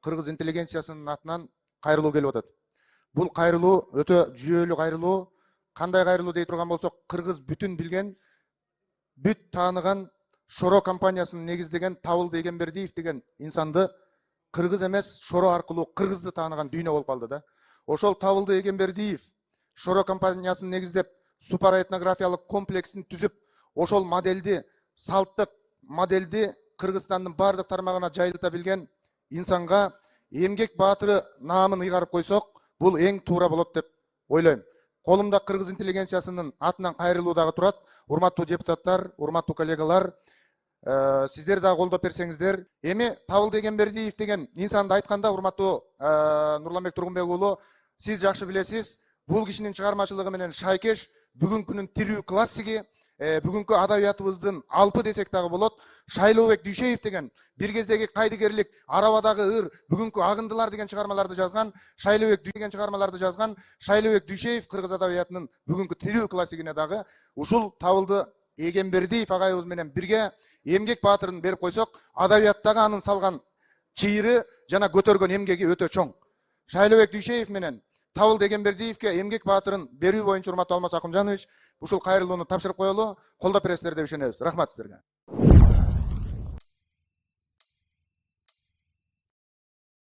кыргыз интеллигенциясынын атынан кайрылуу келип атат. Бул кайрылуу өтө жүйөлүү кайрылуу. Кандай кайрылуу дей турган болсок, кыргыз бүтүн билген, бүт тааныган Шоро компаниясын негиздеген Табылды Эгембердиев деген инсанды кыргыз эмес, Шоро аркылуу кыргызды тааныган дүйнө болуп калды да. Ошол Табылды Эгембердиев Шоро компаниясын негиздеп, супароэтнографиялык комплексин түзүп, ошол модельди, салттык модельди Кыргызстандын бардык тармагына жайылта билген инсанга эмгек баатыры наамын ыйгарып койсок, бул эң туура болот деп ойлойм. Колумда кыргыз интеллигенциясынын атынан кайрылуу дагы турат. Урматтуу депутаттар, урматтуу коллегалар, сиздер дагы колдоп берсеңиздер. Эми Табылды Эгембердиев деген инсанды айтканда, урматтуу Нурламбек Тургунбек уулу, сиз жакшы билесиз, бул кишинин чыгармачылыгы менен шайкеш бүгүнкүнүн тирүү классиги, бүгүнкү адабиятыбыздын алпы десек дагы болот. Шайлообек Дүйшеев деген бир кездеги кайдыгерлик, арабадагы ыр, бүгүнкү агындылар деген чыгармаларды жазган, Шайлообек деген чыгармаларды жазган Шайлообек Дүйшеев кыргыз адабиятынын бүгүнкү тирүү классигине дагы ушул Табылды Эгембердиев агайыбыз менен бирге эмгек баатырын берип койсок, адабияттагы анын салган чыйыры жана көтөргөн эмгеги өтө чоң. Шайлообек Дүйшеев менен Табылды Эгембердиевке эмгек баатырын берүү боюнча урматтуу Алмаз Акымжанович ушул кайрылууну тапшырып коелу, колдоп бересиздер деп ишенебиз. Рахмат сиздерге.